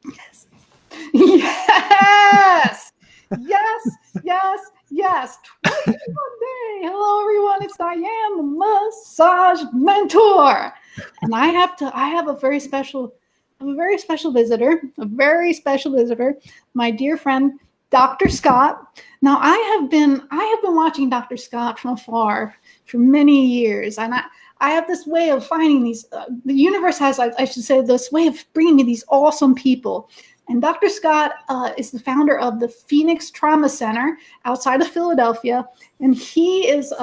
Yes. Yes. Yes. Yes. Yes. 21 day. Hello, everyone. It's Diane, the massage mentor, and I have a very special visitor, my dear friend, Dr. Scott. Now, I have been watching Dr. Scott from afar for many years, and I have this way of finding these. The universe has, I should say, this way of bringing me these awesome people. And Dr. Scott is the founder of the Phoenix Trauma Center outside of Philadelphia, and he is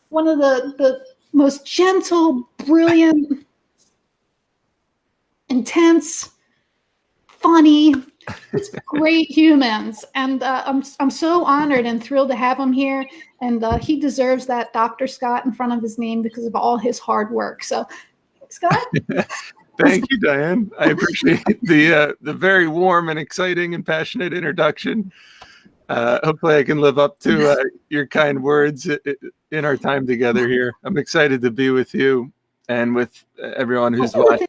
one of the most gentle, brilliant, intense, funny, great humans. And I'm so honored and thrilled to have him here. And he deserves that Dr. Scott in front of his name because of all his hard work. So, Scott? Thank you, Diane. I appreciate the very warm and exciting and passionate introduction. Hopefully I can live up to your kind words in our time together here. I'm excited to be with you and with everyone who's watching.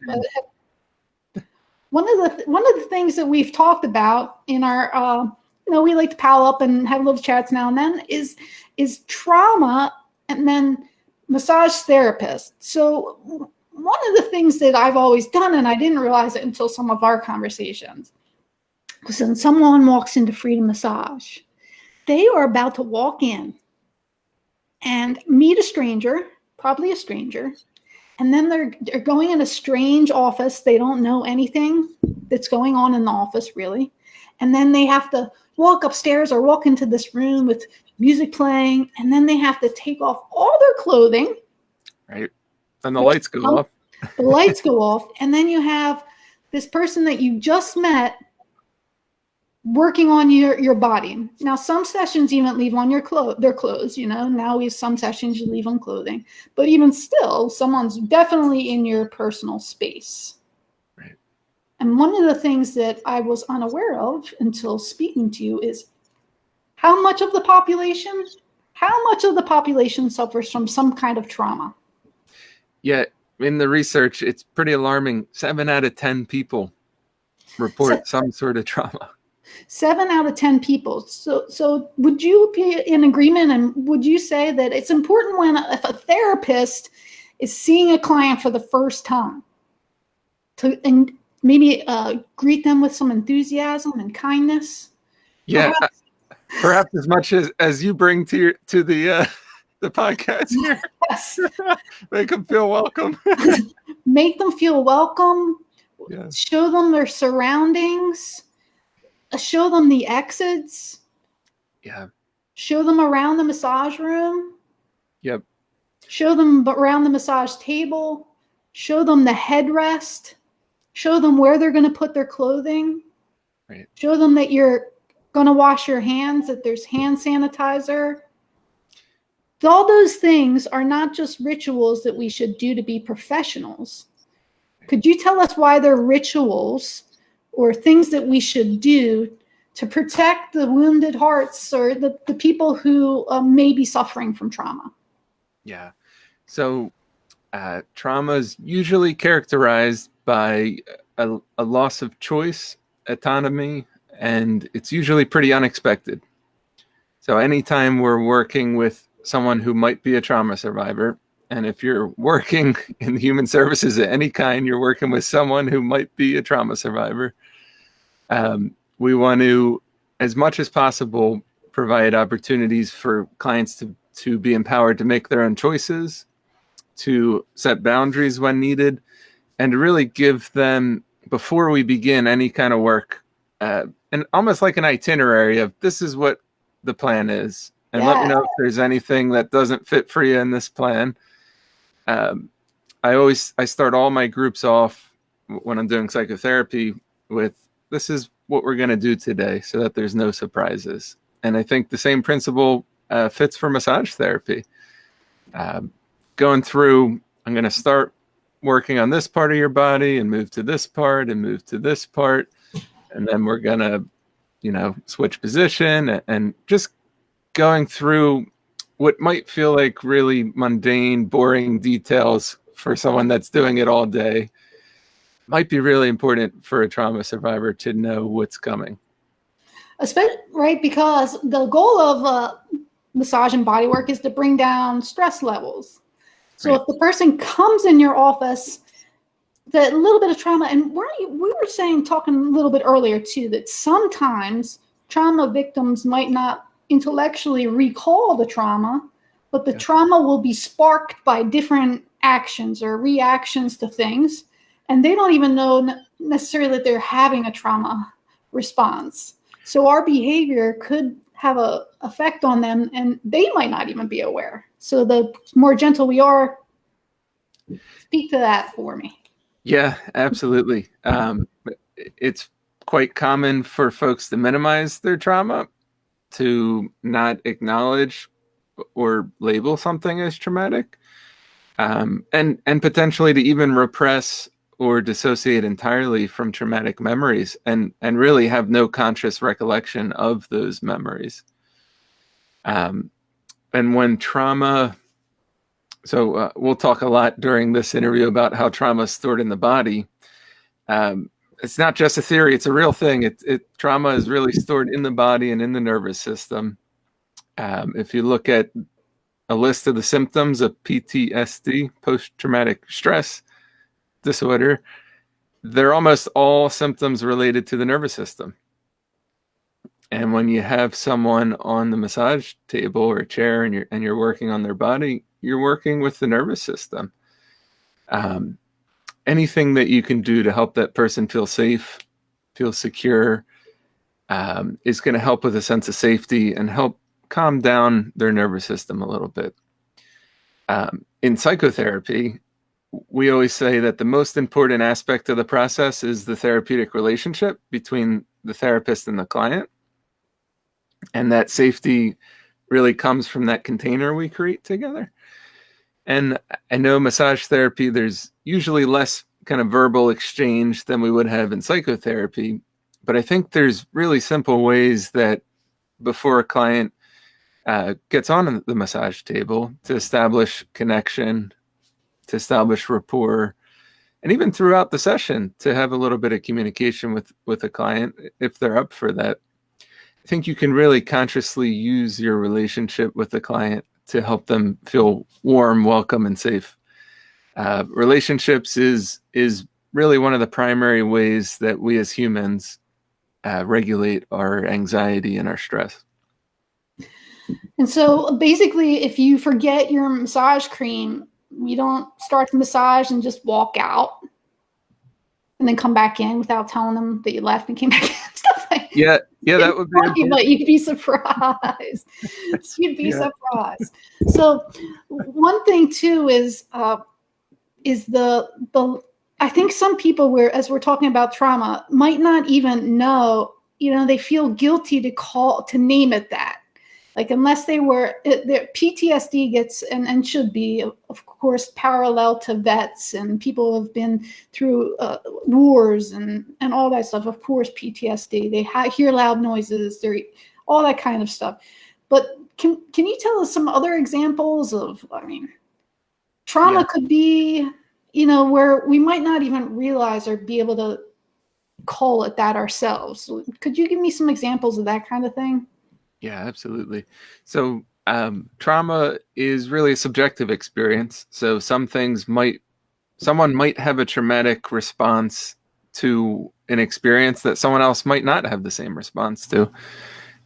One of the things that we've talked about in our, we like to pal up and have little chats now and then is trauma and then massage therapist. So one of the things that I've always done, and I didn't realize it until some of our conversations, was when someone walks into Freedom Massage, they are about to walk in and meet a stranger, probably a stranger, and then they're going in a strange office. They don't know anything that's going on in the office, really. And then they have to walk upstairs or walk into this room with music playing, and then they have to take off all their clothing. Right. And the lights go off. The lights go off, and then you have this person that you just met working on your body. Now, some sessions even leave on their clothes. Now we have some sessions you leave on clothing, but even still, someone's definitely in your personal space. Right. And one of the things that I was unaware of until speaking to you is how much of the population suffers from some kind of trauma. Yeah, in the research, it's pretty alarming. 7 out of 10 people report some sort of trauma. 7 out of 10 people. So would you be in agreement, and would you say that it's important if a therapist is seeing a client for the first time and maybe greet them with some enthusiasm and kindness? Yeah, perhaps as much as you bring to the podcast here. Yes. Make them feel welcome. Make them feel welcome. Yeah. Show them their surroundings. Show them the exits. Yeah. Show them around the massage room. Yep. Show them around the massage table. Show them the headrest. Show them where they're going to put their clothing. Right. Show them that you're going to wash your hands, that there's hand sanitizer. All those things are not just rituals that we should do to be professionals. Could you tell us why they're rituals or things that we should do to protect the wounded hearts or the people who may be suffering from trauma? Yeah. So trauma is usually characterized by a loss of choice, autonomy, and it's usually pretty unexpected. So anytime we're working with someone who might be a trauma survivor, and if you're working in human services of any kind, you're working with someone who might be a trauma survivor. We want to, as much as possible, provide opportunities for clients to be empowered to make their own choices, to set boundaries when needed, and to really give them, before we begin any kind of work, and almost like an itinerary of this is what the plan is. And let me know if there's anything that doesn't fit for you in this plan. I start all my groups off when I'm doing psychotherapy with, this is what we're going to do today, so that there's no surprises. And I think the same principle fits for massage therapy. Going through, I'm going to start working on this part of your body and move to this part and move to this part. And then we're going to, switch position and just going through what might feel like really mundane, boring details for someone that's doing it all day. might be really important for a trauma survivor to know what's coming. Especially, right, because the goal of massage and body work is to bring down stress levels. So Right. if the person comes in your office, that little bit of trauma, and we were saying, talking a little bit earlier too, that sometimes trauma victims might not intellectually recall the trauma, but the trauma will be sparked by different actions or reactions to things, and they don't even know necessarily that they're having a trauma response. So our behavior could have a effect on them, and they might not even be aware. So the more gentle we are, speak to that for me. Yeah, absolutely. It's quite common for folks to minimize their trauma, to not acknowledge or label something as traumatic, and potentially to even repress or dissociate entirely from traumatic memories, and really have no conscious recollection of those memories. And when trauma, so we'll talk a lot during this interview about how trauma is stored in the body. It's not just a theory; it's a real thing. Trauma is really stored in the body and in the nervous system. If you look at a list of the symptoms of PTSD, post-traumatic stress disorder, they're almost all symptoms related to the nervous system. And when you have someone on the massage table or chair and you're working on their body, you're working with the nervous system. Anything that you can do to help that person feel safe, feel secure, is going to help with a sense of safety and help calm down their nervous system a little bit. In psychotherapy, we always say that the most important aspect of the process is the therapeutic relationship between the therapist and the client. And that safety really comes from that container we create together. And I know massage therapy, there's usually less kind of verbal exchange than we would have in psychotherapy. But I think there's really simple ways that before a client gets on the massage table, to establish connection, to establish rapport, and even throughout the session to have a little bit of communication with a client if they're up for that. I think you can really consciously use your relationship with the client to help them feel warm, welcome, and safe. Relationships is really one of the primary ways that we as humans regulate our anxiety and our stress. And so basically, if you forget your massage cream, you don't start the massage and just walk out and then come back in without telling them that you left and came back in. Stuff like yeah, that would be funny, but you'd be surprised. You'd be surprised. So one thing too is the I think some people, as we're talking about trauma, might not even know. They feel guilty to name it that. Like, unless their PTSD gets and should be, of course, parallel to vets and people who have been through wars and all that stuff. Of course, PTSD. They hear loud noises. They're all that kind of stuff. But can you tell us some other examples of? Trauma could be, where we might not even realize or be able to call it that ourselves. Could you give me some examples of that kind of thing? Yeah, absolutely. So trauma is really a subjective experience. So someone might have a traumatic response to an experience that someone else might not have the same response to.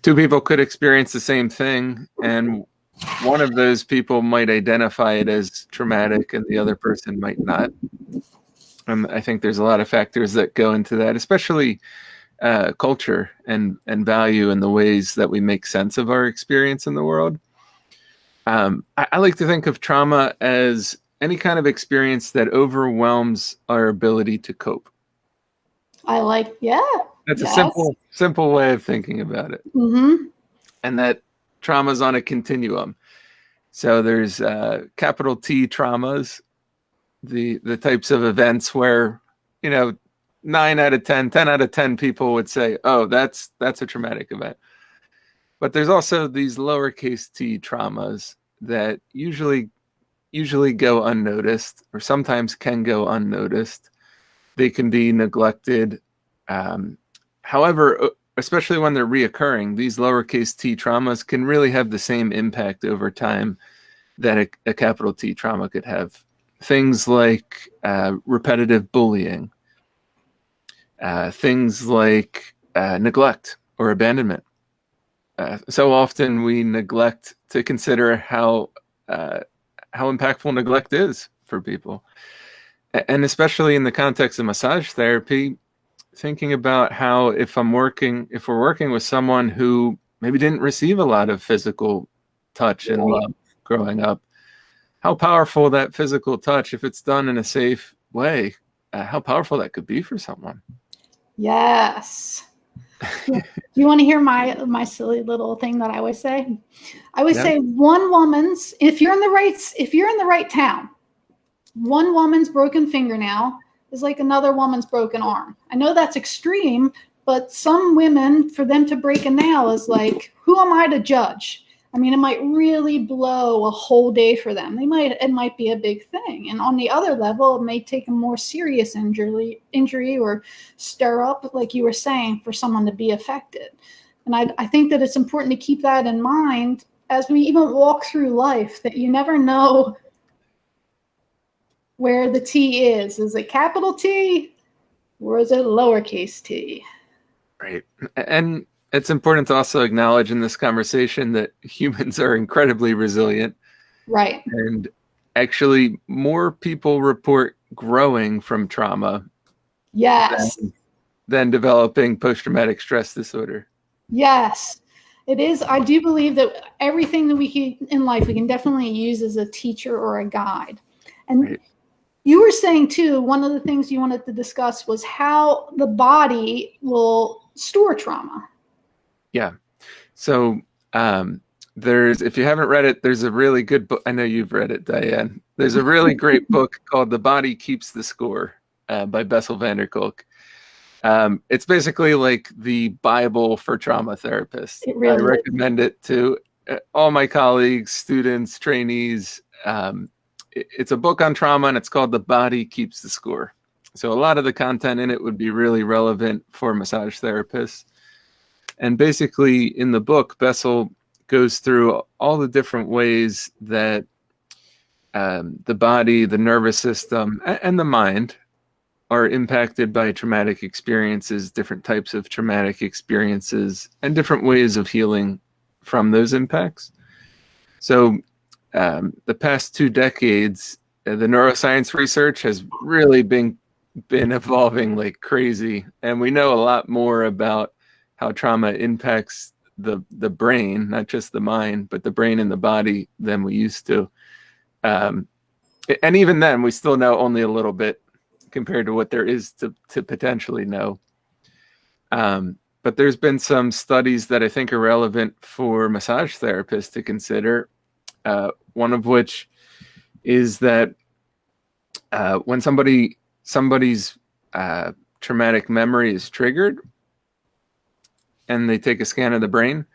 Two people could experience the same thing, and one of those people might identify it as traumatic and the other person might not. I think there's a lot of factors that go into that, especially culture and value and the ways that we make sense of our experience in the world. I like to think of trauma as any kind of experience that overwhelms our ability to cope. That's a simple way of thinking about it. Mm-hmm. And that trauma is on a continuum. So there's capital T traumas, the types of events where, 9 out of 10, 10 out of 10 people would say, oh, that's a traumatic event. But there's also these lowercase t traumas that usually go unnoticed, or sometimes can go unnoticed. they can be neglected. However, especially when they're reoccurring, these lowercase t traumas can really have the same impact over time that a capital T trauma could have. Things like repetitive bullying, things like neglect or abandonment. So often we neglect to consider how impactful neglect is for people, and especially in the context of massage therapy, thinking about how if we're working with someone who maybe didn't receive a lot of physical touch and Right. love growing up, how powerful that physical touch, if it's done in a safe way, how powerful that could be for someone. Yes. Do you want to hear my silly little thing that I always say? I always Yeah. say if you're in the right town, one woman's broken fingernail is like another woman's broken arm. I know that's extreme, but some women, for them to break a nail is like, who am I to judge? I mean, it might really blow a whole day for them. It might be a big thing. And on the other level, it may take a more serious injury or stir up, like you were saying, for someone to be affected. And I think that it's important to keep that in mind as we even walk through life, that you never know where the T is. Is it capital T or is it lowercase t? Right. And it's important to also acknowledge in this conversation that humans are incredibly resilient. Right. And actually, more people report growing from trauma Yes. than developing post-traumatic stress disorder. Yes. It is. I do believe that everything that we can in life, we can definitely use as a teacher or a guide. And Right. you were saying too, one of the things you wanted to discuss was how the body will store trauma. Yeah. So if you haven't read it, there's a really good book. I know you've read it, Diane. There's a really great book called The Body Keeps the Score by Bessel van der Kolk. It's basically like the Bible for trauma therapists. It really I is. recommend it to all my colleagues, students, trainees. It's a book on trauma, and it's called The Body Keeps the Score. So a lot of the content in it would be really relevant for massage therapists. And basically, in the book, Bessel goes through all the different ways that the body, the nervous system, and the mind are impacted by traumatic experiences, different types of traumatic experiences, and different ways of healing from those impacts. So, the past 2 decades, the neuroscience research has really been evolving like crazy, and we know a lot more about how trauma impacts the brain, not just the mind, but the brain and the body than we used to. And even then, we still know only a little bit compared to what there is to potentially know. But there's been some studies that I think are relevant for massage therapists to consider. One of which is that when somebody's traumatic memory is triggered, and they take a scan of the brain,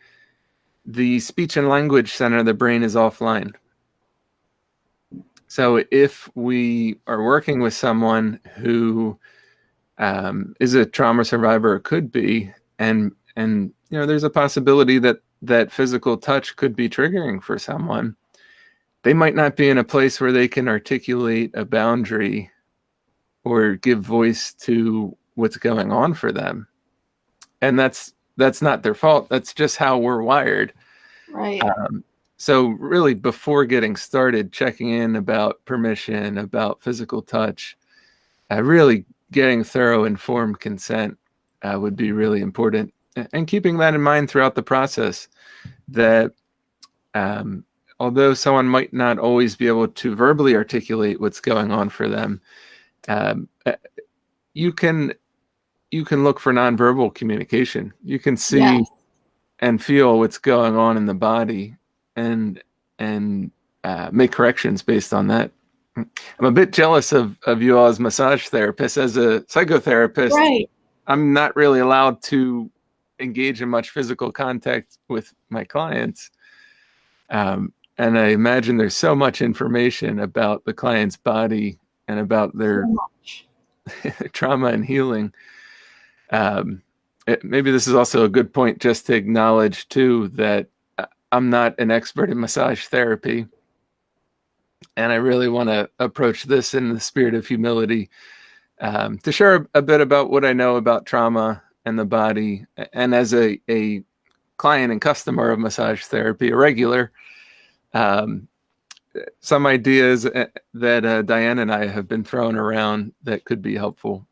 the speech and language center of the brain is offline. So if we are working with someone who is a trauma survivor, or could be, and there's a possibility that physical touch could be triggering for someone, they might not be in a place where they can articulate a boundary or give voice to what's going on for them. And that's not their fault. That's just how we're wired. Right. So really, before getting started, checking in about permission, about physical touch, really getting thorough, informed consent would be really important. And keeping that in mind throughout the process, that although someone might not always be able to verbally articulate what's going on for them, you can look for nonverbal communication. You can see Yes. and feel what's going on in the body, and make corrections based on that. I'm a bit jealous of you all as massage therapists. As a psychotherapist, Right. I'm not really allowed to engage in much physical contact with my clients. And I imagine there's so much information about the client's body and about So much. trauma and healing. Maybe this is also a good point just to acknowledge too that I'm not an expert in massage therapy, and I really want to approach this in the spirit of humility, to share a bit about what I know about trauma and the body, and as a client and customer of massage therapy, a regular, um, some ideas that Diane and I have been throwing around that could be helpful.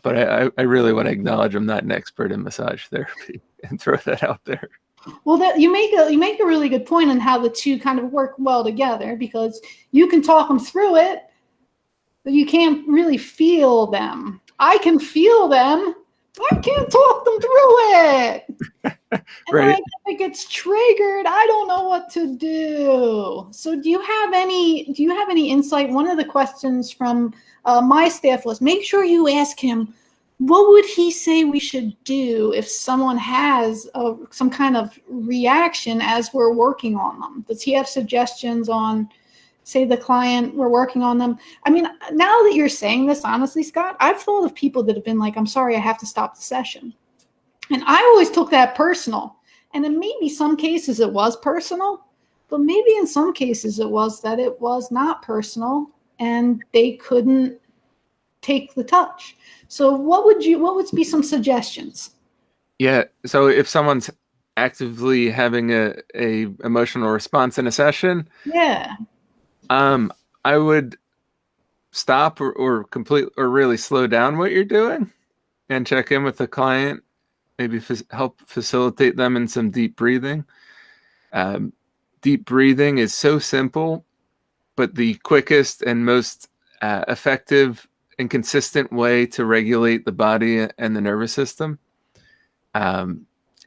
But I really want to acknowledge I'm not an expert in massage therapy and throw that out there. Well, that you make a really good point on how the two kind of work well together, because you can talk them through it, but you can't really feel them. I can feel them. I can't talk them through it. And Right. if it gets triggered, I don't know what to do. So do you have any insight? One of the questions from my staff was, make sure you ask him, what would he say we should do if someone has some kind of reaction as we're working on them? Does he have suggestions on, say, the client, we're working on them? I mean, now that you're saying this, honestly, Scott, I've thought of people that have been like, I'm sorry, I have to stop the session. And I always took that personal. And in maybe some cases it was personal, but maybe in some cases it was not personal and they couldn't take the touch. So what would be some suggestions? Yeah. So if someone's actively having a emotional response in a session, Yeah. I would stop or complete or really slow down what you're doing and check in with the client. Maybe help facilitate them in some deep breathing. Deep breathing is so simple, but the quickest and most effective and consistent way to regulate the body and the nervous system.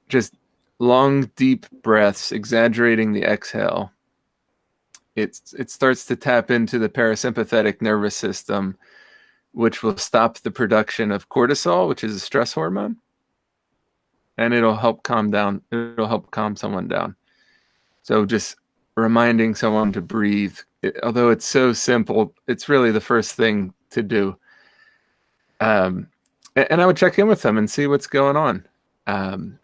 Just long, deep breaths, exaggerating the exhale. It starts to tap into the parasympathetic nervous system, which will stop the production of cortisol, which is a stress hormone, and it'll help calm someone down. So just reminding someone to breathe, although it's so simple, it's really the first thing to do. And I would check in with them and see what's going on.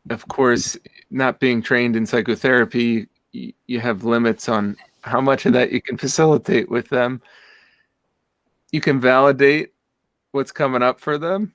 Of course, not being trained in psychotherapy, you have limits on how much of that you can facilitate with them. You can validate what's coming up for them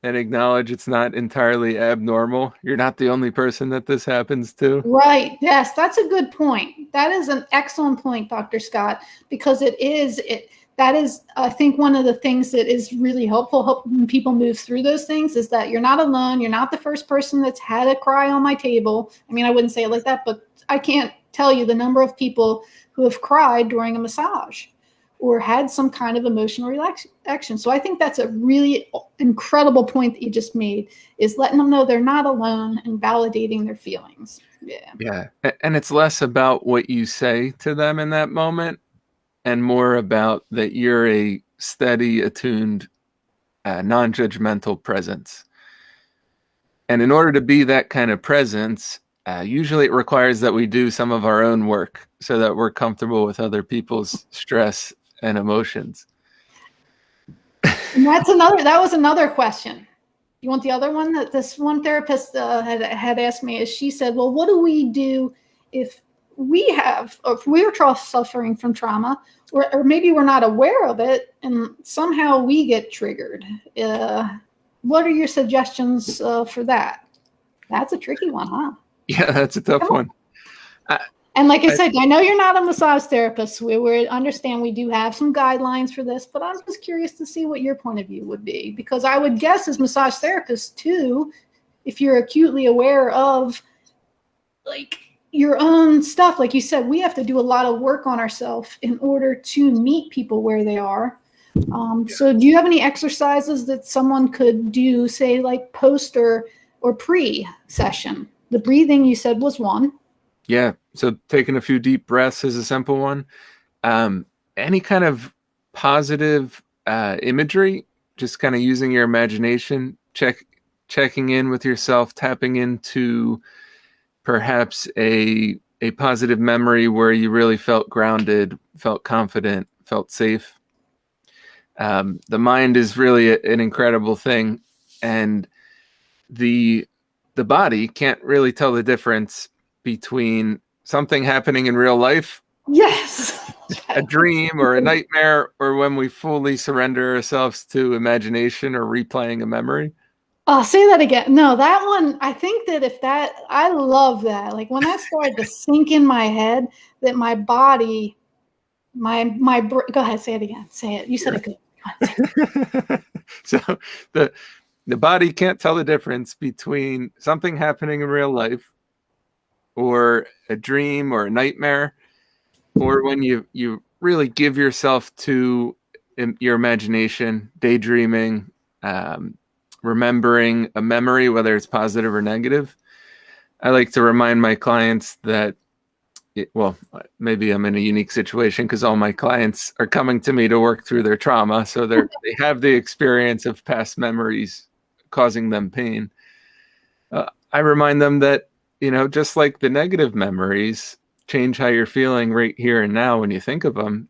and acknowledge it's not entirely abnormal. You're not the only person that this happens to. Right. Yes, that's a good point. That is an excellent point, Dr. Scott, because that is, I think, one of the things that is really helpful when people move through those things is that you're not alone. You're not the first person that's had a cry on my table. I mean, I wouldn't say it like that, but I can't tell you the number of people who have cried during a massage or had some kind of emotional reaction. So I think that's a really incredible point that you just made, is letting them know they're not alone and validating their feelings. Yeah. Yeah. And it's less about what you say to them in that moment and more about that you're a steady, attuned, non-judgmental presence. And in order to be that kind of presence, usually it requires that we do some of our own work so that we're comfortable with other people's stress and emotions. And that was another question. You want the other one that this one therapist had asked me? Is she said, well, what do we do if we're suffering from trauma, or maybe we're not aware of it and somehow we get triggered? What are your suggestions for that? That's a tricky one, huh? Yeah, that's a tough one. And like I said, I know you're not a massage therapist. We understand we do have some guidelines for this, but I'm just curious to see what your point of view would be, because I would guess as massage therapists too, if you're acutely aware of like your own stuff, like you said, we have to do a lot of work on ourselves in order to meet people where they are. So do you have any exercises that someone could do, say like post or pre-session? The breathing you said was one. Yeah. So taking a few deep breaths is a simple one. Any kind of positive imagery, just kind of using your imagination, checking in with yourself, tapping into perhaps a positive memory where you really felt grounded, felt confident, felt safe. The mind is really an incredible thing, and the body can't really tell the difference between something happening in real life, Yes. a dream or a nightmare, or when we fully surrender ourselves to imagination or replaying a memory. Oh, say that again. No, that one, I think that I love that. Like when that started to sink in my head, that my body, go ahead, say it again. Say it. You said it good. So the body can't tell the difference between something happening in real life or a dream or a nightmare, or when you really give yourself to your imagination, daydreaming, remembering a memory, whether it's positive or negative. I like to remind my clients that well, maybe I'm in a unique situation because all my clients are coming to me to work through their trauma, so they have the experience of past memories causing them pain. I remind them that, just like the negative memories change how you're feeling right here and now when you think of them,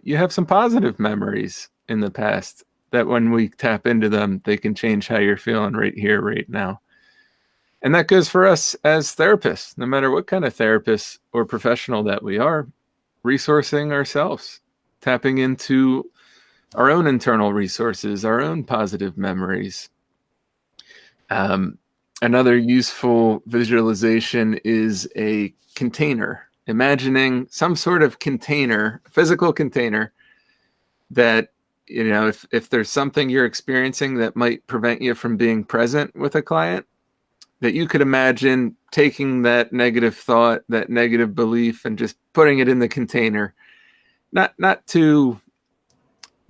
you have some positive memories in the past that when we tap into them, they can change how you're feeling right here, right now. And that goes for us as therapists, no matter what kind of therapist or professional that we are, resourcing ourselves, tapping into our own internal resources, our own positive memories. Another useful visualization is a container, imagining some sort of container, physical container that, if there's something you're experiencing that might prevent you from being present with a client, that you could imagine taking that negative thought, that negative belief, and just putting it in the container, not to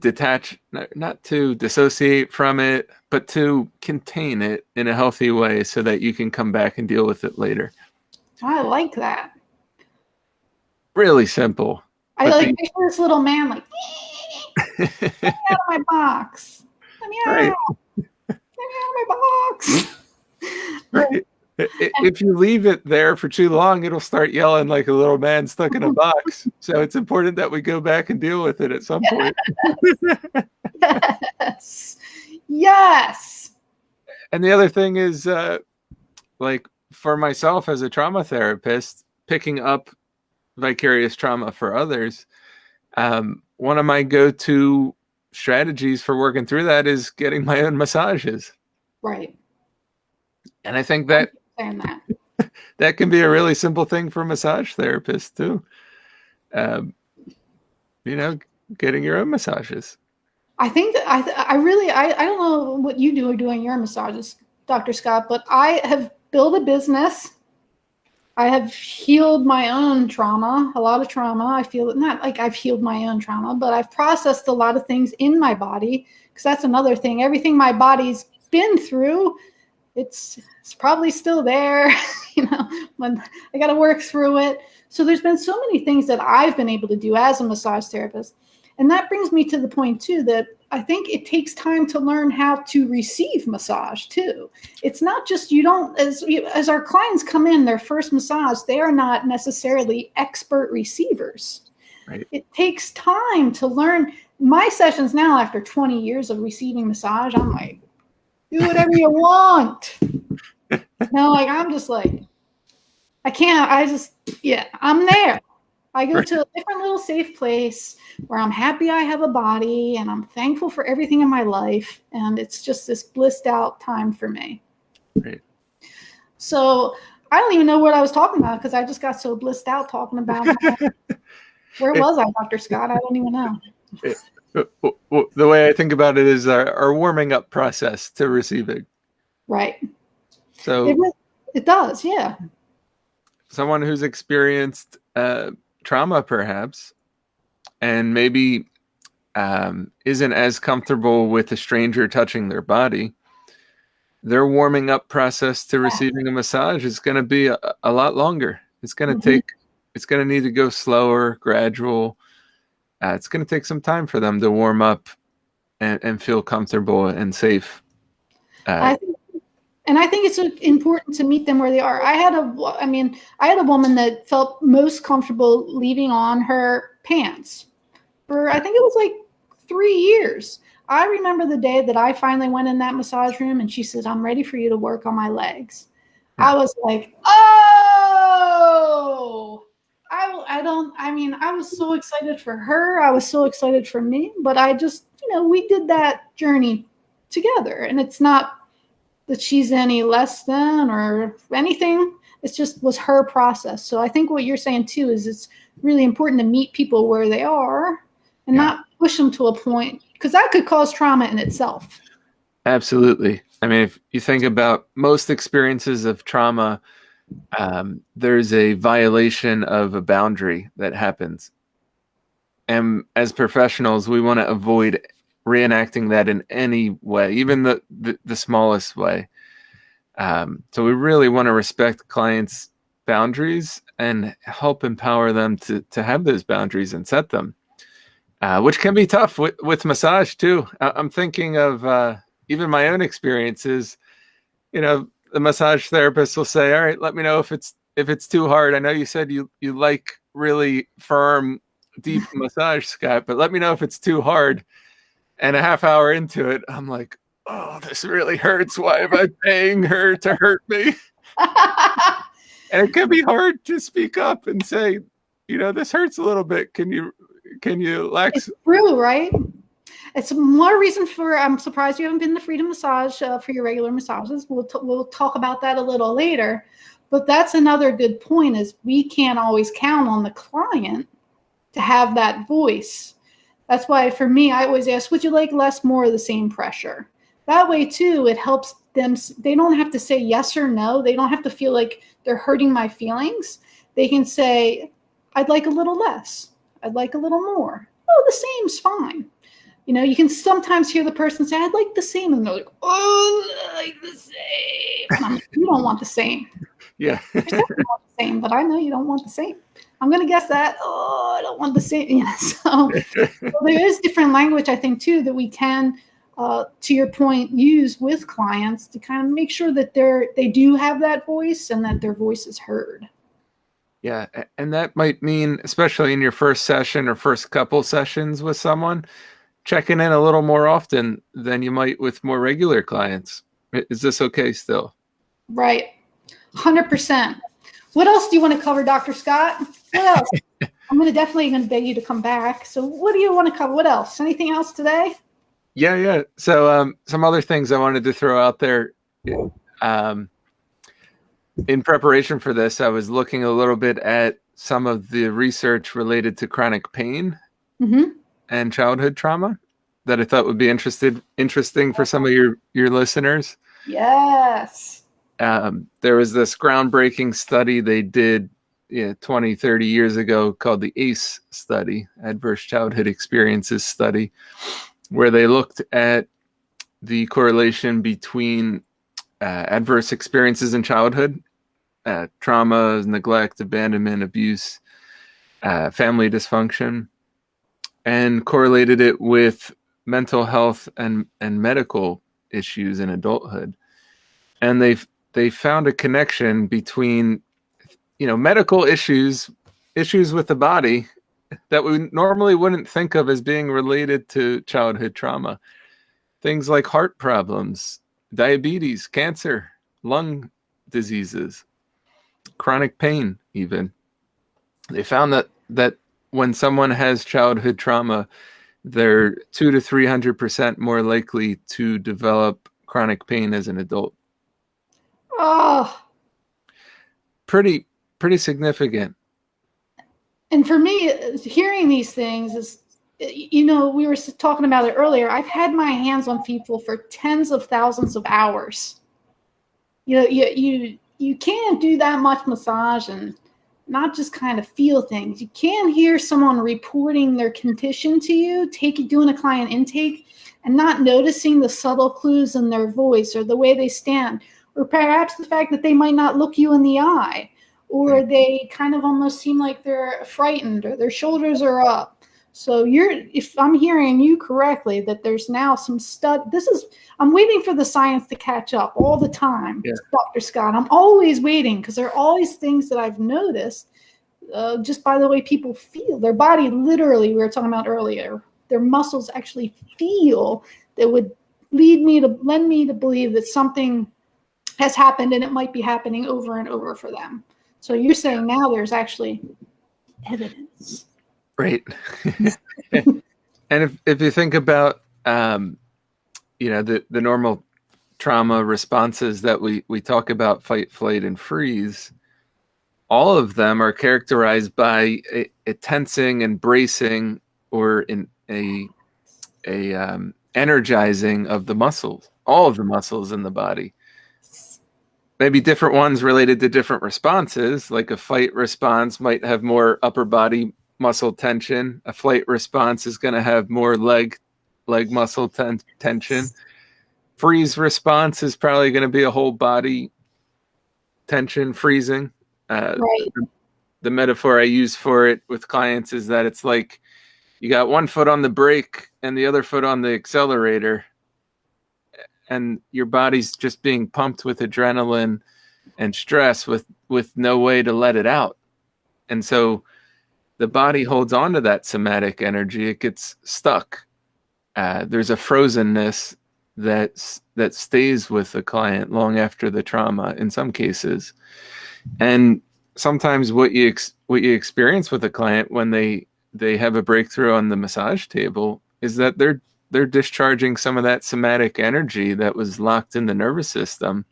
detach, not to dissociate from it, but to contain it in a healthy way so that you can come back and deal with it later. I like that. Really simple. I like picture this little man like, get me out of my box. Let me out. Right. Get me out of my box. Right. If you leave it there for too long, it'll start yelling like a little man stuck in a box. So it's important that we go back and deal with it at some point. Yes. Yes. And the other thing is, like for myself as a trauma therapist, picking up vicarious trauma for others, one of my go-to strategies for working through that is getting my own massages. Right. And I think that that can be a really simple thing for massage therapists too. Getting your own massages. I think that I really, I don't know what you do doing your massages, Dr. Scott, but I have built a business. I have healed my own trauma, a lot of trauma. I feel not like I've healed my own trauma, but I've processed a lot of things in my body, because that's another thing. Everything my body's been through, it's probably still there, when I got to work through it. So there's been so many things that I've been able to do as a massage therapist. And that brings me to the point too, that I think it takes time to learn how to receive massage too. It's not just, you don't, as our clients come in their first massage, they are not necessarily expert receivers. Right. It takes time to learn. My sessions now, after 20 years of receiving massage, I'm like, do whatever you want. I'm just like, I can't, I'm there. I go to a different little safe place where I'm happy I have a body and I'm thankful for everything in my life. And it's just this blissed out time for me. Right. So I don't even know what I was talking about, because I just got so blissed out talking about where was I, Dr. Scott? I don't even know. The way I think about it is our warming up process to receiving. Right. So it does, yeah. Someone who's experienced trauma, perhaps, and maybe isn't as comfortable with a stranger touching their body, their warming up process to receiving a massage is going to be a lot longer. It's going to it's going to need to go slower, gradual. It's going to take some time for them to warm up and feel comfortable and safe. I think it's important to meet them where they are. I had a woman that felt most comfortable leaving on her pants for, I think it was like 3 years. I remember the day that I finally went in that massage room and she said, I'm ready for you to work on my legs. Yeah. I was like, oh, I was so excited for her. I was so excited for me, but I just, we did that journey together. And it's not that she's any less than or anything. It just was her process. So I think what you're saying too is it's really important to meet people where they are and Yeah. not push them to a point, because that could cause trauma in itself. Absolutely. I mean, if you think about most experiences of trauma, there's a violation of a boundary that happens. And as professionals, we want to avoid reenacting that in any way, even the smallest way. So we really want to respect clients' boundaries and help empower them to have those boundaries and set them, which can be tough with massage too. I'm thinking of even my own experiences. The massage therapist will say, all right, let me know if it's too hard. I know you said you like really firm, deep massage, Scott, but let me know if it's too hard. And a half hour into it, I'm like, oh, this really hurts. Why am I paying her to hurt me? And it can be hard to speak up and say, this hurts a little bit. Can you relax? It's true, right? It's more reason for, I'm surprised you haven't been to Freedom Massage for your regular massages. We'll talk about that a little later. But that's another good point, is we can't always count on the client to have that voice. That's why for me, I always ask, would you like less, more, of the same pressure? That way too, it helps them. They don't have to say yes or no. They don't have to feel like they're hurting my feelings. They can say, I'd like a little less. I'd like a little more. Oh, the same's fine. You can sometimes hear the person say, I'd like the same. And they're like, oh, I like the same. And I'm like, you don't want the same. Yeah. I said you want the same, but I know you don't want the same. I'm going to guess that, oh, I don't want the same. So there is different language, I think, too, that we can, to your point, use with clients to kind of make sure that they do have that voice and that their voice is heard. Yeah. And that might mean, especially in your first session or first couple sessions with someone, checking in a little more often than you might with more regular clients. Is this okay still? Right. 100%. What else do you want to cover, Dr. Scott? What else? I'm definitely going to beg you to come back. So what do you want to cover? What else? Anything else today? Yeah. So some other things I wanted to throw out there. In preparation for this, I was looking a little bit at some of the research related to chronic pain and childhood trauma that I thought would be interesting for some of your listeners. Yes. There was this groundbreaking study they did 20, 30 years ago called the ACE study, Adverse Childhood Experiences Study, where they looked at the correlation between adverse experiences in childhood, trauma, neglect, abandonment, abuse, family dysfunction, and correlated it with mental health and medical issues in adulthood. And they found a connection between medical issues with the body that we normally wouldn't think of as being related to childhood trauma. Things like heart problems, diabetes, cancer, lung diseases, chronic pain even. They found that when someone has childhood trauma, they're 200 to 300% more likely to develop chronic pain as an adult. Oh. Pretty significant. And for me, hearing these things is, we were talking about it earlier. I've had my hands on people for tens of thousands of hours. You can't do that much massage and not just kind of feel things. You can't hear someone reporting their condition to you, doing a client intake, and not noticing the subtle clues in their voice or the way they stand, or perhaps the fact that they might not look you in the eye, or they kind of almost seem like they're frightened, or their shoulders are up. So if I'm hearing you correctly, that there's now some I'm waiting for the science to catch up all the time, Yeah. Dr. Scott. I'm always waiting, because there are always things that I've noticed just by the way people feel. Their body literally, we were talking about earlier, their muscles actually feel that would lend me to believe that something has happened and it might be happening over and over for them. So you're saying now there's actually evidence. Right. And if you think about, the normal trauma responses that we talk about, fight, flight, and freeze, all of them are characterized by a tensing and bracing, or in a energizing of the muscles, all of the muscles in the body. Maybe different ones related to different responses. Like a fight response might have more upper body muscle tension. A flight response is going to have more leg muscle tension. Freeze response is probably going to be a whole body tension, freezing. Right. The metaphor I use for it with clients is that it's like you got one foot on the brake and the other foot on the accelerator, and your body's just being pumped with adrenaline and stress with no way to let it out. And so the body holds on to that somatic energy. It gets stuck. There's a frozenness that stays with the client long after the trauma in some cases. And sometimes what you experience with a client when they have a breakthrough on the massage table is that they're discharging some of that somatic energy that was locked in the nervous system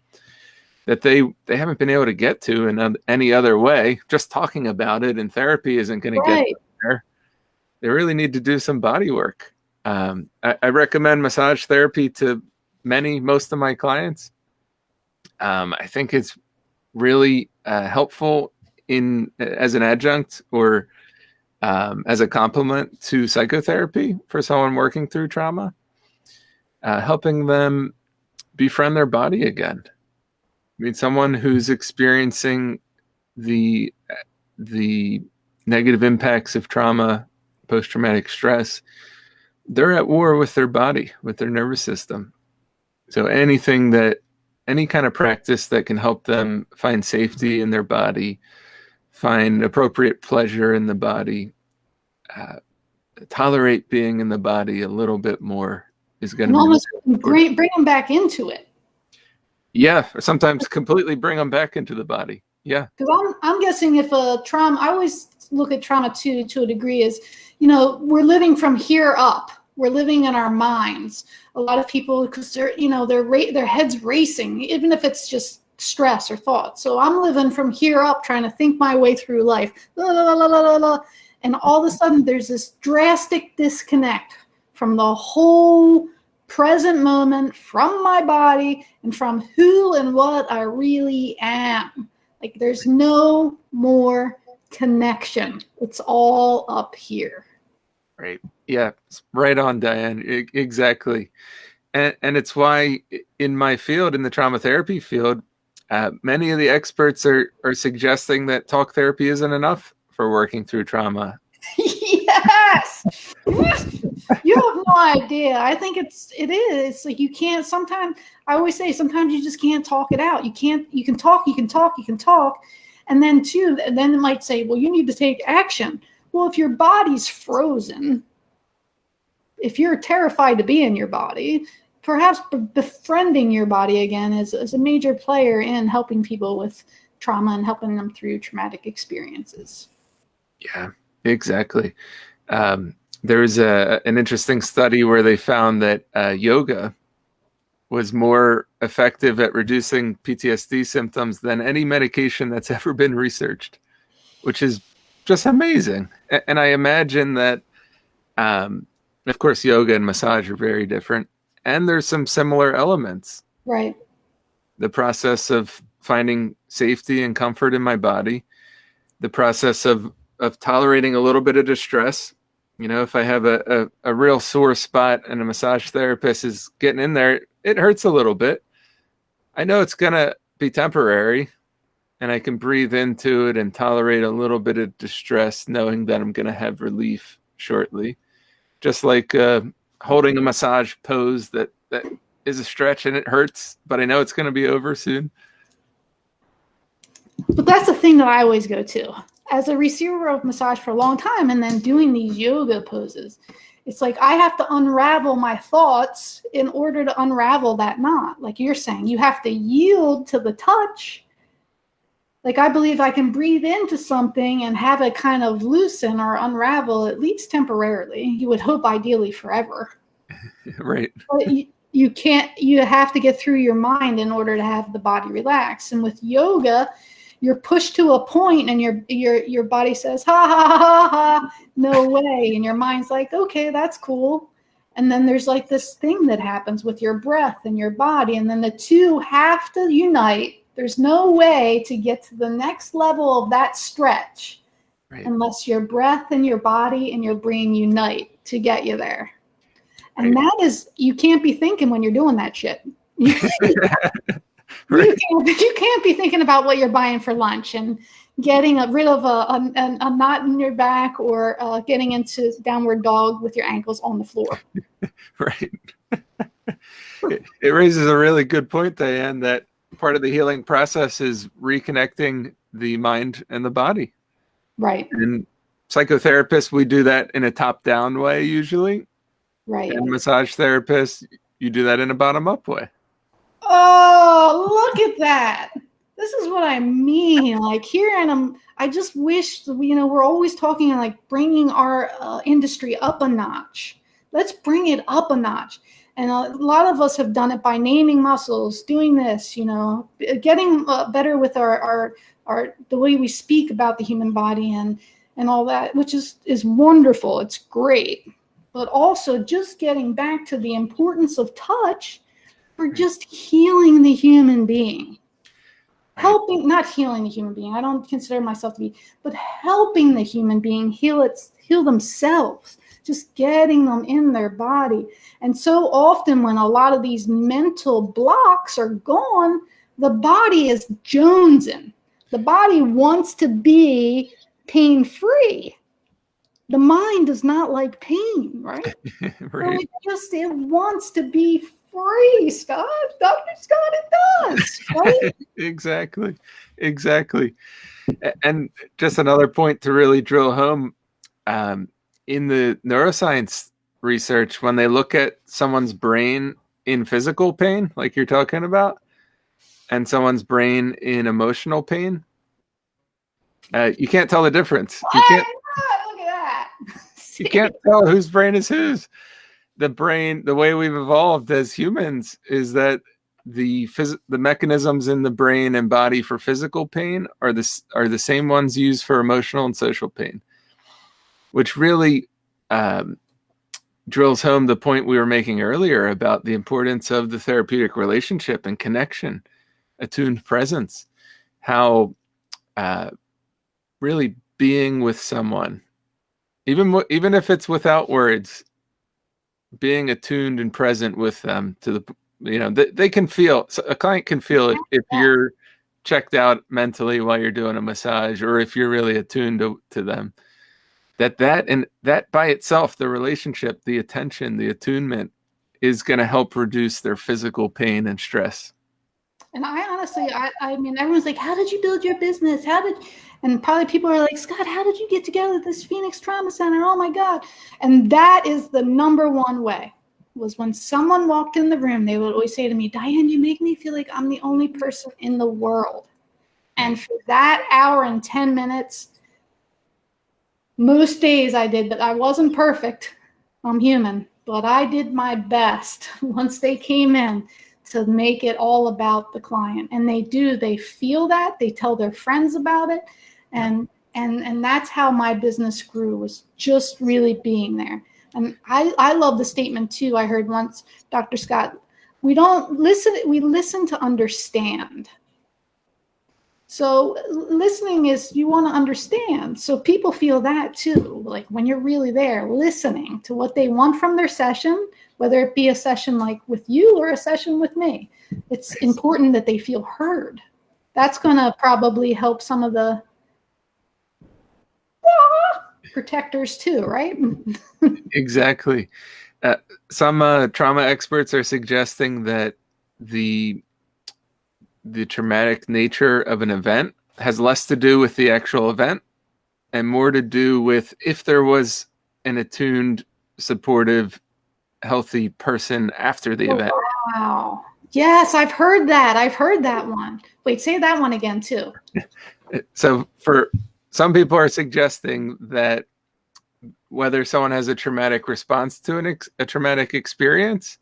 that they haven't been able to get to in any other way. Just talking about it in therapy isn't going to get there. They really need to do some body work. I recommend massage therapy to most of my clients. I think it's really helpful as an adjunct or as a complement to psychotherapy for someone working through trauma, helping them befriend their body again. I mean, someone who's experiencing the negative impacts of trauma, post-traumatic stress, they're at war with their body, with their nervous system. So any kind of practice that can help them find safety in their body, find appropriate pleasure in the body, tolerate being in the body a little bit more is going to be almost bring them back into it. Yeah, or sometimes completely bring them back into the body. Yeah, because I'm guessing if a trauma, I always look at trauma to a degree is, we're living from here up. We're living in our minds. A lot of people, because their heads racing, even if it's just stress or thought. So I'm living from here up, trying to think my way through life. La, la, la, la, la, la. And all of a sudden, there's this drastic disconnect from the whole present moment, from my body, and from who and what I really am. Like there's no more connection. It's all up here. Right. Yeah. Right on, Diane. Exactly. And it's why in my field, in the trauma therapy field, many of the experts are suggesting that talk therapy isn't enough for working through trauma. Yes. You have no idea. I think it is. Like you can't sometimes, I always say sometimes you just can't talk it out. You can talk. And then then it might say, well, you need to take action. Well, if your body's frozen, if you're terrified to be in your body, perhaps befriending your body again is a major player in helping people with trauma and helping them through traumatic experiences. Yeah, exactly. There was an interesting study where they found that yoga was more effective at reducing PTSD symptoms than any medication that's ever been researched, which is just amazing. And I imagine that, of course, yoga and massage are very different, and there's some similar elements. Right. The process of finding safety and comfort in my body, the process of tolerating a little bit of distress. If I have a real sore spot and a massage therapist is getting in there, it hurts a little bit. I know it's going to be temporary, and I can breathe into it and tolerate a little bit of distress, knowing that I'm going to have relief shortly. Just like holding a massage pose that is a stretch and it hurts, but I know it's going to be over soon. But that's the thing that I always go to. As a receiver of massage for a long time and then doing these yoga poses, It's like I have to unravel my thoughts in order to unravel that knot. Like you're saying, you have to yield to the touch. Like I believe I can breathe into something and have it kind of loosen or unravel, at least temporarily. You would hope ideally forever. Right. But you can't, you have to get through your mind in order to have the body relax. And with yoga, you're pushed to a point and your body says, ha, ha, ha, ha, no way. And your mind's like, okay, that's cool. And then there's like this thing that happens with your breath and your body. And then the two have to unite. There's no way to get to the next level of that stretch unless your breath and your body and your brain unite to get you there. And that is, you can't be thinking when you're doing that shit. Right. You can't be thinking about what you're buying for lunch and getting rid of a knot in your back or getting into downward dog with your ankles on the floor. Right. It raises a really good point, Diane, that part of the healing process is reconnecting the mind and the body. Right. And psychotherapists, we do that in a top-down way usually. Right. And massage therapists, you do that in a bottom-up way. Oh, look at that. This is what I mean. Like here, and I just wish, we're always talking like bringing our industry up a notch. Let's bring it up a notch. And a lot of us have done it by naming muscles, doing this, getting better with our the way we speak about the human body and all that, which is wonderful. It's great. But also just getting back to the importance of touch for just healing the human being. Not healing the human being. I don't consider myself to be, but helping the human being heal themselves, just getting them in their body. And so often when a lot of these mental blocks are gone, the body is jonesing. The body wants to be pain-free. The mind does not like pain, right? Right. So it wants to be free, Scott. Dr. Scott, it does, right? Exactly. And just another point to really drill home, in the neuroscience research, when they look at someone's brain in physical pain, like you're talking about, and someone's brain in emotional pain, you can't tell the difference. Look at that. You can't tell whose brain is whose. The brain, the way we've evolved as humans, is that the mechanisms in the brain and body for physical pain are the same ones used for emotional and social pain, which really drills home the point we were making earlier about the importance of the therapeutic relationship and connection, attuned presence, how really being with someone, even if it's without words, being attuned and present with them to the, they can feel, a client can feel it if you're checked out mentally while you're doing a massage, or if you're really attuned to them, that by itself, the relationship, the attention, the attunement is going to help reduce their physical pain and stress. And I honestly, I mean, everyone's like, how did you build your business? And probably people are like, Scott, how did you get together this Phoenix Trauma Center? Oh my God. And that is the number one way, was when someone walked in the room, they would always say to me, Diane, you make me feel like I'm the only person in the world. And for that hour and 10 minutes, most days I did, but I wasn't perfect. I'm human, but I did my best once they came in to make it all about the client. And they feel that, they tell their friends about it. And that's how my business grew, was just really being there. And I love the statement too. I heard once, Dr. Scott, we listen to understand. So listening is, you want to understand. So people feel that too. Like when you're really there, listening to what they want from their session, whether it be a session like with you or a session with me, it's important that they feel heard. That's going to probably help some of the protectors too, right? Exactly. Some trauma experts are suggesting that the traumatic nature of an event has less to do with the actual event and more to do with if there was an attuned supportive, healthy person after the event. Wow. Yes, I've heard that. I've heard that one. Wait, say that one again too. So for some people are suggesting that whether someone has a traumatic response to a traumatic experience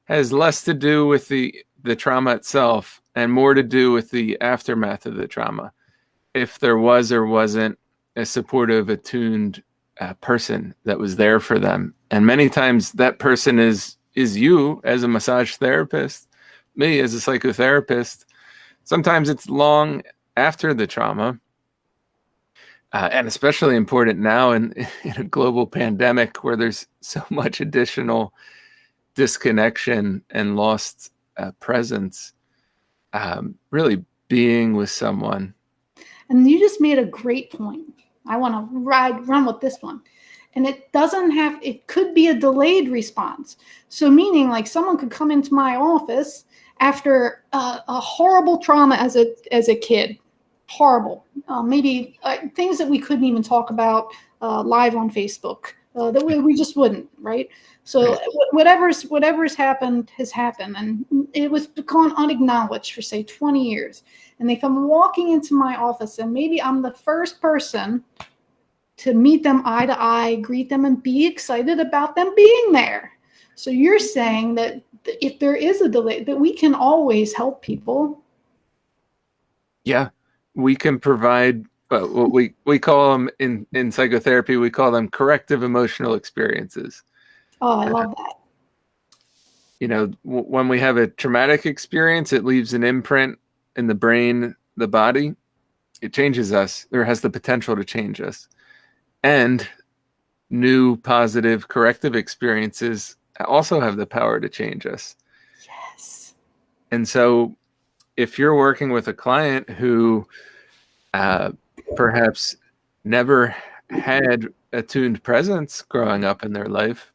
has less to do with the trauma itself and more to do with the aftermath of the trauma. If there was or wasn't a supportive, attuned person that was there for them. And many times that person is you as a massage therapist, me as a psychotherapist. Sometimes it's long after the trauma. And especially important now in a global pandemic where there's so much additional disconnection and lost presence. Really being with someone. And you just made a great point. I want to run with this one. And it could be a delayed response. So meaning like someone could come into my office after a horrible trauma as a kid. Horrible. Maybe things that we couldn't even talk about live on Facebook. That we just wouldn't, right? So Right. whatever's happened has happened. And it was gone unacknowledged for, say, 20 years. And they come walking into my office, and maybe I'm the first person to meet them eye to eye, greet them, and be excited about them being there. So you're saying that if there is a delay, that we can always help people. Yeah, we can provide what we call them in psychotherapy. We call them corrective emotional experiences. Oh, I love that. When we have a traumatic experience, it leaves an imprint in the brain, the body. It changes us, or has the potential to change us. And new positive corrective experiences also have the power to change us. Yes. And so if you're working with a client who perhaps never had attuned presence growing up in their life,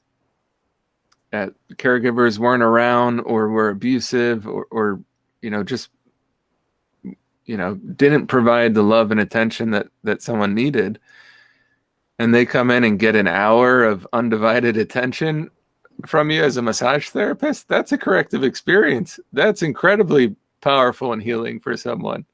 caregivers weren't around or were abusive or just didn't provide the love and attention that someone needed, and they come in and get an hour of undivided attention from you as a massage therapist, that's a corrective experience. That's incredibly powerful and healing for someone.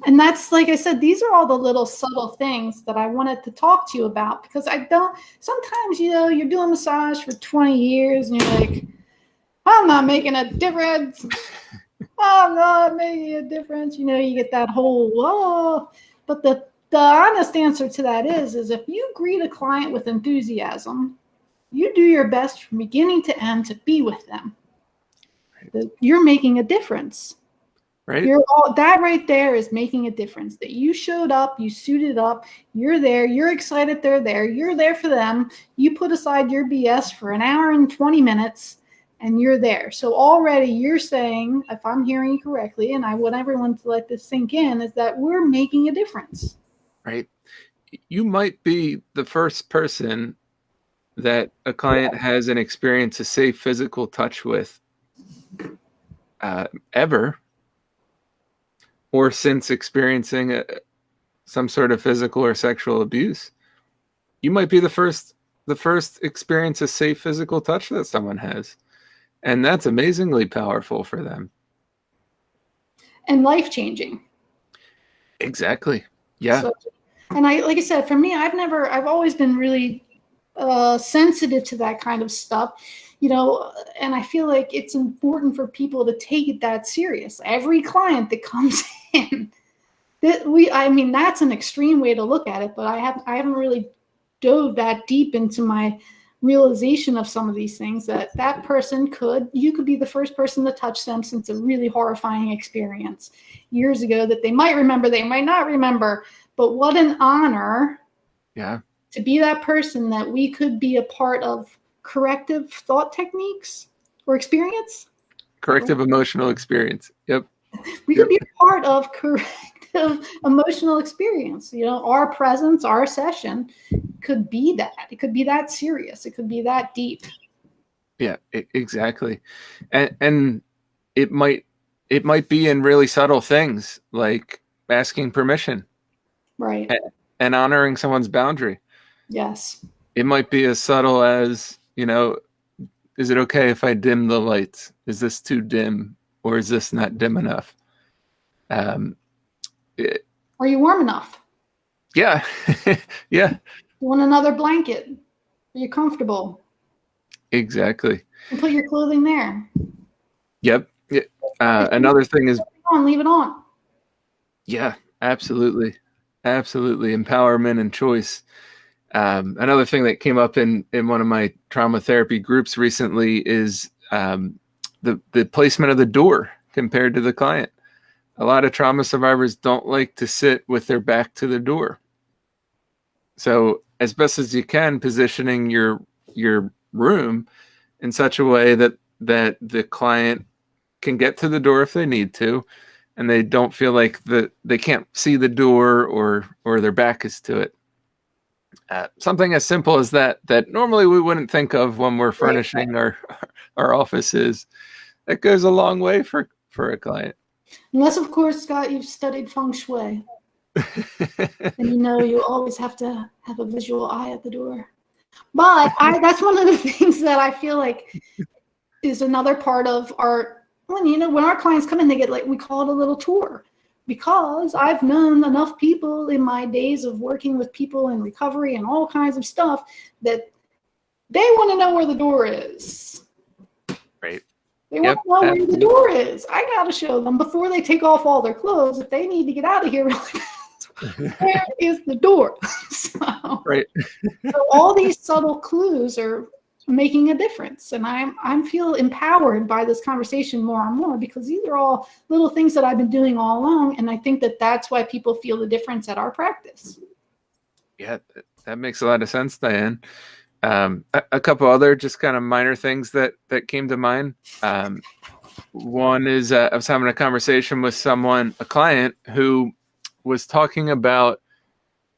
And that's, like I said, these are all the little subtle things that I wanted to talk to you about, because sometimes, you're doing massage for 20 years and you're like, I'm not making a difference. I'm not making a difference. You get that whole, whoa. But the honest answer to that is if you greet a client with enthusiasm, you do your best from beginning to end to be with them. Right. You're making a difference. Right. That right there is making a difference. That you showed up, you suited up, you're there, you're excited they're there, you're there for them. You put aside your BS for an hour and 20 minutes, and you're there. So already you're saying, if I'm hearing you correctly, and I want everyone to let this sink in, is that we're making a difference. Right. You might be the first person that a client has an experience of safe physical touch with ever, or since experiencing some sort of physical or sexual abuse. You might be the first experience of safe physical touch that someone has. And that's amazingly powerful for them. And life-changing. Exactly. Yeah. So, and like I said, for me, I've always been really sensitive to that kind of stuff, and I feel like it's important for people to take it that serious. Every client that comes in, that's an extreme way to look at it, but I haven't really dove that deep into my realization of some of these things, that person you could be the first person to touch them since a really horrifying experience years ago that they might remember, they might not remember, but what an honor. Yeah. To be that person that we could be a part of corrective thought techniques or experience. Corrective emotional experience. Yep. We could be a part of corrective emotional experience. Our presence, our session could be that. It could be that serious. It could be that deep. Yeah, exactly. And it might be in really subtle things like asking permission. Right. And honoring someone's boundary. Yes. it might be as subtle as, is it okay if I dim the lights? Is this too dim, or is this not dim enough? It, Are you warm enough? yeah, yeah, You want another blanket? Are you comfortable? exactly. And put your clothing there. Yep. Yeah. Another thing is, Leave it on. yeah, absolutely, absolutely, empowerment and choice. Another thing that came up in one of my trauma therapy groups recently is the placement of the door compared to the client. A lot of trauma survivors don't like to sit with their back to the door. So as best as you can, positioning your room in such a way that the client can get to the door if they need to, and they don't feel like they can't see the door or their back is to it. Something as simple as that normally we wouldn't think of when we're furnishing our offices. That goes a long way for a client. Unless, of course, Scott, you've studied feng shui. And you always have to have a visual eye at the door. But that's one of the things that I feel like is another part of when our clients come in, they get, like, we call it a little tour. Because I've known enough people in my days of working with people in recovery and all kinds of stuff that they want to know where the door is. Right. They want to know where the door is. I got to show them before they take off all their clothes. If they need to get out of here really fast, where is the door? Right. So all these subtle clues are making a difference, and I feel empowered by this conversation more and more, because these are all little things that I've been doing all along, and I think that that's why people feel the difference at our practice. Yeah, that makes a lot of sense, Diane. A couple other just kind of minor things that came to mind. One is I was having a conversation with a client who was talking about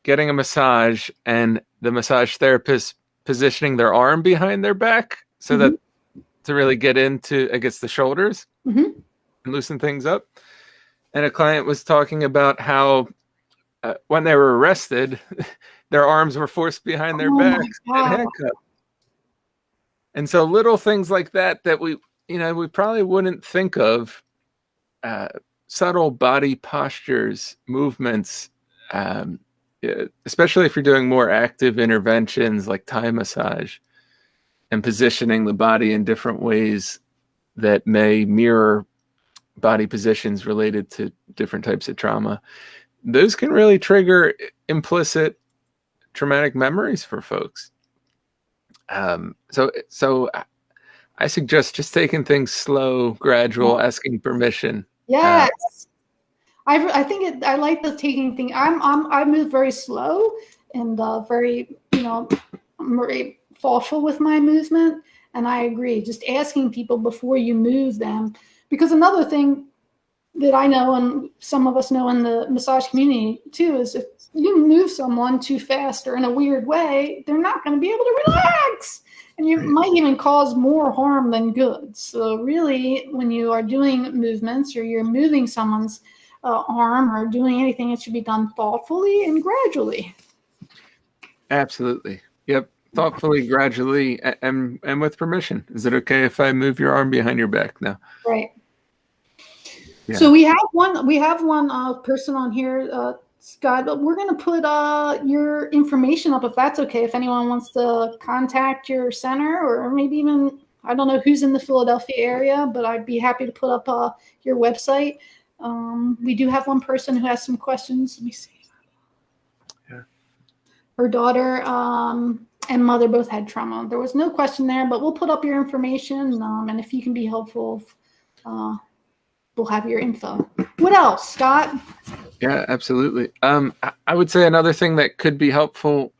getting a massage, and the massage therapist positioning their arm behind their back so that to really get into, I guess, the shoulders and loosen things up. And a client was talking about how when they were arrested, their arms were forced behind their backs and handcuffed. And so little things like that we probably wouldn't think of, subtle body postures, movements, especially if you're doing more active interventions like Thai massage and positioning the body in different ways that may mirror body positions related to different types of trauma. Those can really trigger implicit traumatic memories for folks. So I suggest just taking things slow, gradual, asking permission. Yes. I think I like the taking thing. I move very slow and very, I'm very thoughtful with my movement. And I agree, just asking people before you move them. Because another thing that I know, and some of us know in the massage community too, is if you move someone too fast or in a weird way, they're not going to be able to relax. And you might even cause more harm than good. So really, when you are doing movements or you're moving someone's arm or doing anything, it should be done thoughtfully and gradually. Absolutely. Yep. Thoughtfully, gradually, and with permission. Is it okay if I move your arm behind your back now? Right. Yeah. So we have one person on here, Scott, but we're going to put your information up, if that's okay, if anyone wants to contact your center, or maybe even, I don't know who's in the Philadelphia area, but I'd be happy to put up your website. We do have one person who has some questions. Let me see. Yeah. Her daughter and mother both had trauma. There was no question there, but we'll put up your information, and if you can be helpful, we'll have your info. What else, Scott? Yeah, absolutely. I would say another thing that could be helpful,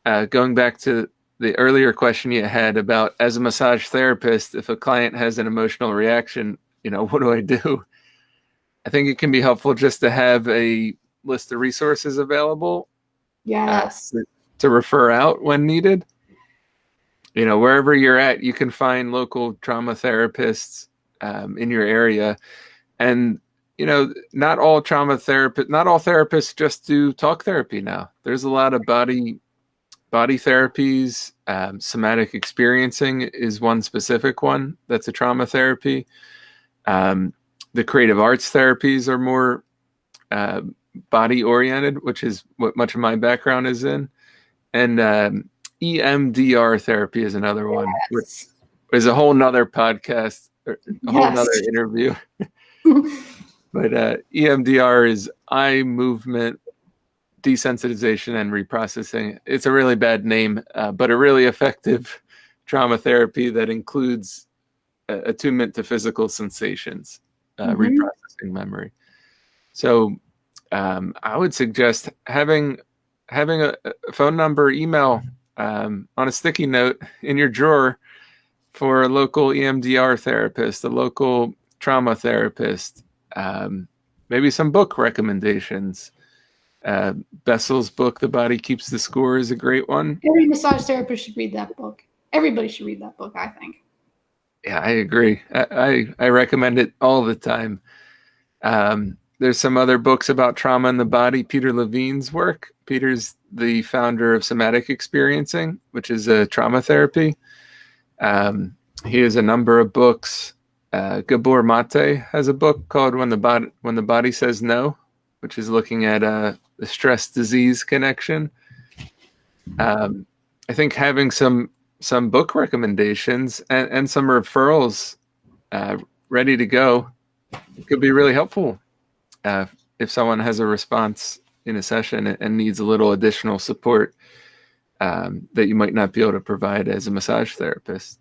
going back to the earlier question you had about, as a massage therapist, if a client has an emotional reaction, what do I do? I think it can be helpful just to have a list of resources available. Yes. To refer out when needed. Wherever you're at, you can find local trauma therapists in your area. And, not all therapists just do talk therapy now. There's a lot of body body therapies. Somatic experiencing is one specific one that's a trauma therapy. The creative arts therapies are more body oriented, which is what much of my background is in. And EMDR therapy is another one, which is a whole nother podcast, or a whole nother interview. But EMDR is eye movement desensitization and reprocessing. It's a really bad name, but a really effective trauma therapy that includes attunement to physical sensations, reprocessing memory. So I would suggest having a phone number, email on a sticky note in your drawer for a local EMDR therapist, a local trauma therapist, maybe some book recommendations. Bessel's book, The Body Keeps the Score, is a great one. Every massage therapist should read that book. Everybody should read that book, I think. Yeah, I agree. I recommend it all the time. There's some other books about trauma in the body. Peter Levine's work. Peter's the founder of Somatic Experiencing, which is a trauma therapy. He has a number of books. Gabor Mate has a book called When the Body Says No, which is looking at the stress disease connection. I think having some book recommendations and some referrals ready to go could be really helpful if someone has a response in a session and needs a little additional support that you might not be able to provide as a massage therapist.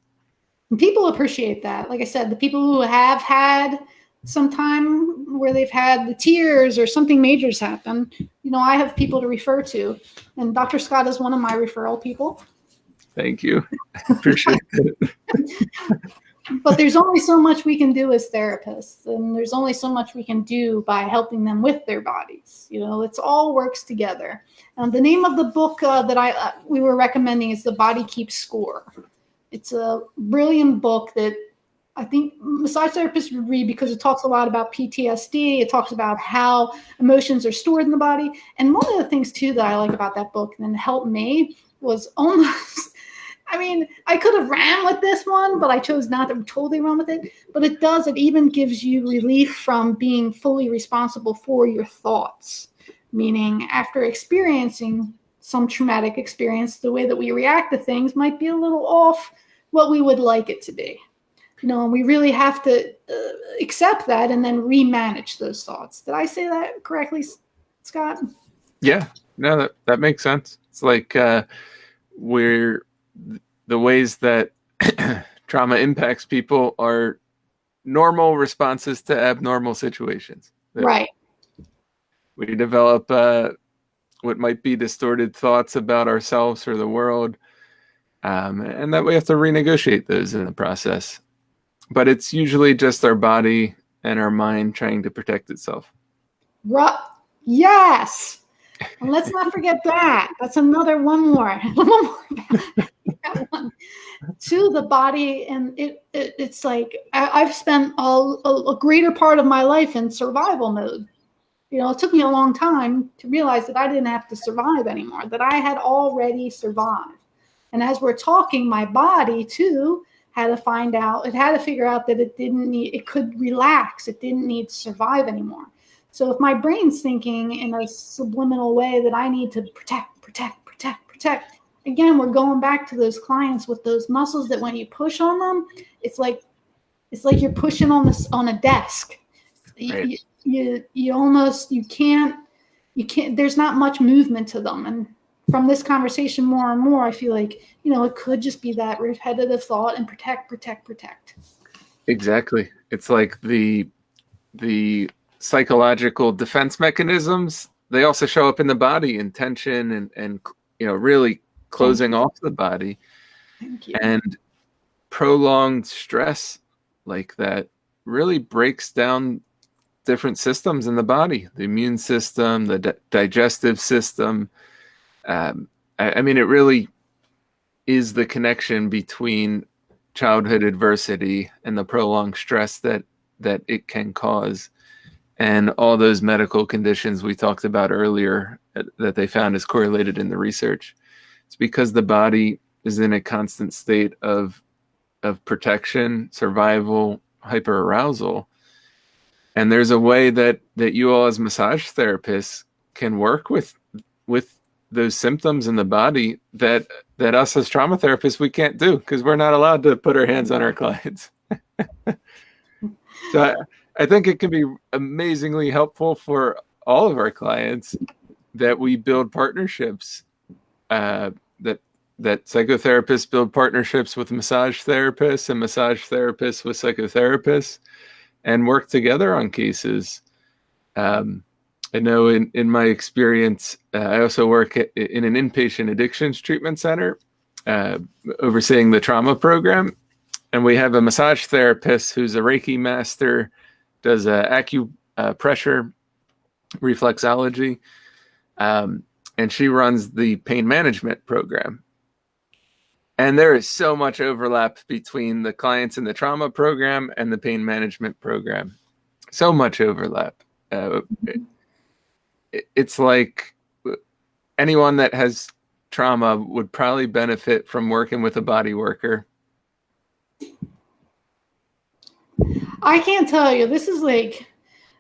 People appreciate that. Like I said, the people who have had some time where they've had the tears or something major's happened, I have people to refer to. And Dr. Scott is one of my referral people. Thank you. Appreciate it. But there's only so much we can do as therapists, and there's only so much we can do by helping them with their bodies. It all works together. The name of the book that we were recommending is The Body Keeps Score. It's a brilliant book that I think massage therapists would read because it talks a lot about PTSD. It talks about how emotions are stored in the body. And one of the things, too, that I like about that book and helped me was almost, I could have ran with this one, but I chose not to totally run with it. But it even gives you relief from being fully responsible for your thoughts. Meaning after experiencing some traumatic experience, the way that we react to things might be a little off what we would like it to be. And we really have to accept that and then remanage those thoughts. Did I say that correctly, Scott? Yeah, no, that makes sense. It's like the ways that trauma impacts people are normal responses to abnormal situations. Right. We develop what might be distorted thoughts about ourselves or the world, and that we have to renegotiate those in the process. But it's usually just our body and our mind trying to protect itself. Yes. And let's not forget that. That's another one more. To the body. And it's like I've spent a greater part of my life in survival mode. It took me a long time to realize that I didn't have to survive anymore, that I had already survived. And as we're talking, my body, too, had to figure out that it could relax. It didn't need to survive anymore. So if my brain's thinking in a subliminal way that I need to protect, again, we're going back to those clients with those muscles that when you push on them, it's like you're pushing on a desk. Right. You can't, there's not much movement to them. And from this conversation more and more, I feel like, it could just be that repetitive thought and protect. Exactly. It's like the psychological defense mechanisms, they also show up in the body in tension and really closing off the body. Thank you. And prolonged stress like that really breaks down different systems in the body, the immune system, the digestive system. It really is the connection between childhood adversity and the prolonged stress that it can cause, and all those medical conditions we talked about earlier that they found is correlated in the research. It's because the body is in a constant state of protection, survival, hyperarousal. And there's a way that you all as massage therapists can work with those symptoms in the body that us as trauma therapists we can't do, because we're not allowed to put our hands on our clients. So I think it can be amazingly helpful for all of our clients that we build partnerships, that psychotherapists build partnerships with massage therapists and massage therapists with psychotherapists and work together on cases. I know in my experience, I also work in an inpatient addictions treatment center, overseeing the trauma program. And we have a massage therapist who's a Reiki master, does acupressure, reflexology, and she runs the pain management program. And there is so much overlap between the clients in the trauma program and the pain management program. So much overlap. It's like anyone that has trauma would probably benefit from working with a body worker. I can't tell you. This is like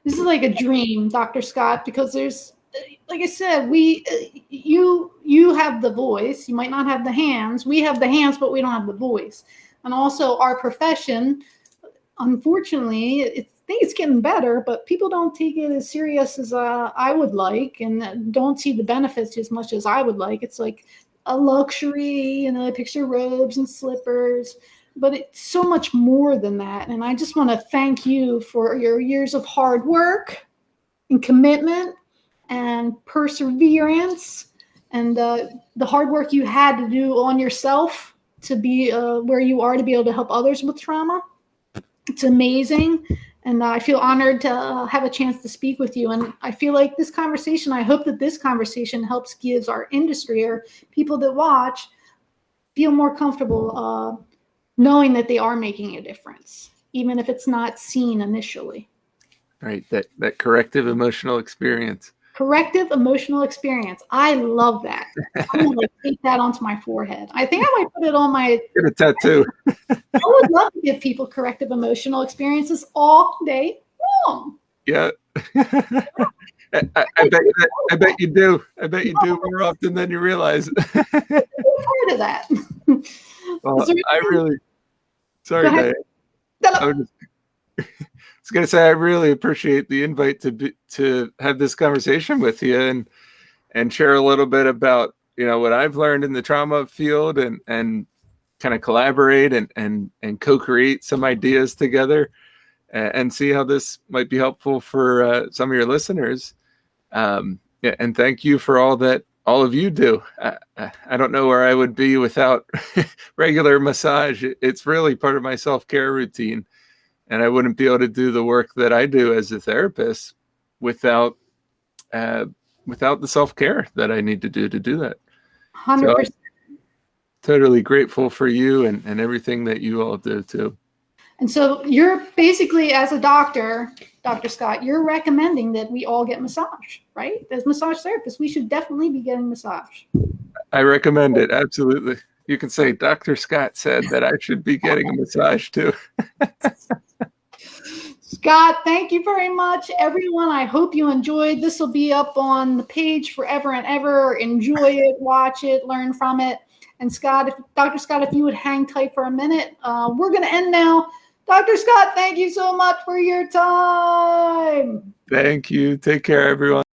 a dream, Dr. Scott, because there's, like I said, you have the voice. You might not have the hands. We have the hands, but we don't have the voice. And also our profession, unfortunately, I think it's getting better, but people don't take it as serious as I would like, and don't see the benefits as much as I would like. It's like a luxury, they picture robes and slippers, but it's so much more than that. And I just want to thank you for your years of hard work and commitment and perseverance, and the hard work you had to do on yourself to be where you are, to be able to help others with trauma. It's amazing. And I feel honored to have a chance to speak with you. And I feel like this conversation, I hope that this conversation helps gives our industry or people that watch feel more comfortable knowing that they are making a difference, even if it's not seen initially. Right, that corrective emotional experience. Corrective emotional experience. I love that. I'm going to take that onto my forehead. I think I might put it on my... Get a tattoo. I would love to give people corrective emotional experiences all day long. Yeah. I bet you do. I bet you do more often than you realize. I'm part of that. Well, sorry, Diane. I was going to say, I really appreciate the invite to have this conversation with you and share a little bit about, what I've learned in the trauma field and kind of collaborate and co-create some ideas together and see how this might be helpful for some of your listeners. Yeah, and thank you for all of you do. I don't know where I would be without regular massage. It's really part of my self-care routine. And I wouldn't be able to do the work that I do as a therapist without the self-care that I need to do that. 100%. So totally grateful for you and everything that you all do too. And so you're basically, as a doctor, Dr. Scott, you're recommending that we all get massage, right? As massage therapists, we should definitely be getting massage. I recommend it. Absolutely. You can say, Dr. Scott said that I should be getting a massage too. Scott, thank you very much, everyone. I hope you enjoyed. This will be up on the page forever and ever. Enjoy it, watch it, learn from it. And Dr. Scott, if you would hang tight for a minute, we're going to end now. Dr. Scott, thank you so much for your time. Thank you. Take care, everyone.